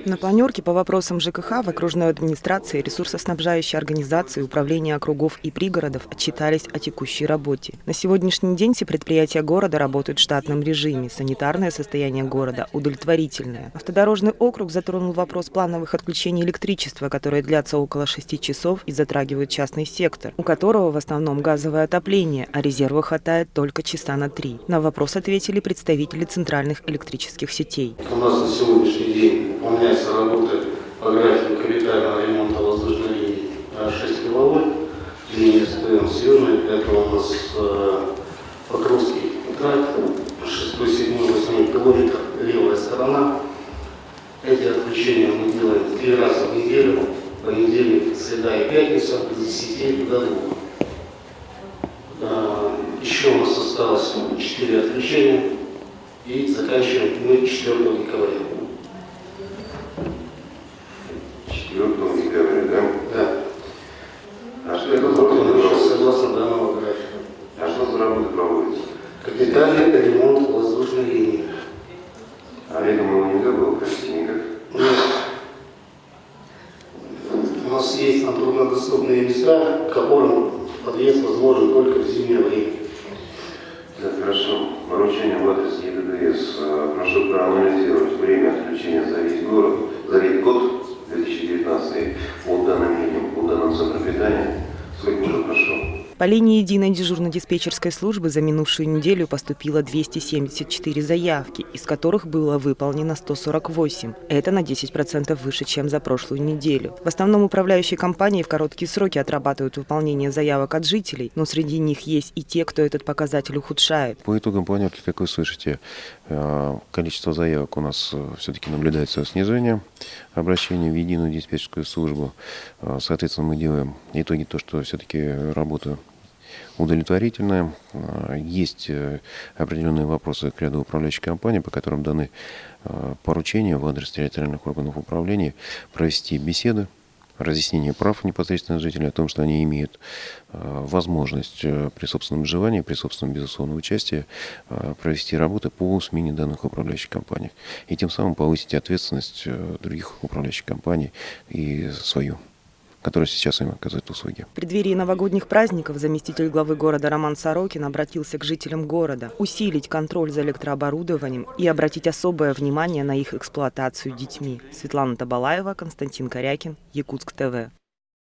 На планерке по вопросам ЖКХ в окружной администрации ресурсоснабжающей организации управления округов и пригородов отчитались о текущей работе. На сегодняшний день все предприятия города работают в штатном режиме. Санитарное состояние города удовлетворительное. Автодорожный округ затронул вопрос плановых отключений электричества, которые длятся около 6 часов и затрагивают частный сектор, у которого в основном газовое отопление, а резерва хватает только часа на 3. На вопрос ответили представители центральных электрических сетей. У нас на сегодняшний день выполняется работа по графику капитального ремонта воздушной линии 6 киловольт, линия СТМ с Южной, это у нас Покровский тракт, 6, 7, 8 километр, левая сторона. Эти отключения мы делаем 3 раза в неделю, понедельник, среда и пятница, с 10 до 2. Еще у нас осталось 4 отключения и заканчиваем мы 4 декабря. 4 декабря, да? Да. А что это за работа? Согласно данного графика. А что за работа проводится? Капитальный ремонт воздушной линии. А летом его нельзя было провести никак? Нет. У нас есть труднодоступные места, к которым подъезд возможен только в зимнее время. Да, хорошо. Поручение в адрес ЕДДС. Прошу проанализировать время отключения за весь город, за весь год 2019 по данным линиям, по данным центрам питания. Сколько уже прошло? По линии единой дежурно-диспетчерской службы за минувшую неделю поступило 274 заявки, из которых было выполнено 148. Это на 10% выше, чем за прошлую неделю. В основном управляющие компании в короткие сроки отрабатывают выполнение заявок от жителей, но среди них есть и те, кто этот показатель ухудшает. По итогам планерки, как вы слышите, количество заявок у нас все-таки наблюдается снижение обращений в единую диспетчерскую службу. Соответственно, мы делаем итоги то, что все-таки работа удовлетворительная. Есть определенные вопросы к ряду управляющих компаний, по которым даны поручения в адрес территориальных органов управления провести беседы, разъяснение прав непосредственно жителей о том, что они имеют возможность при собственном желании, при собственном безусловном участии провести работы по смене данных управляющих компаний. И тем самым повысить ответственность других управляющих компаний и свою, которые сейчас им оказывают услуги. В преддверии новогодних праздников заместитель главы города Роман Сорокин обратился к жителям города усилить контроль за электрооборудованием и обратить особое внимание на их эксплуатацию детьми. Светлана Табалаева, Константин Корякин, Якутск ТВ.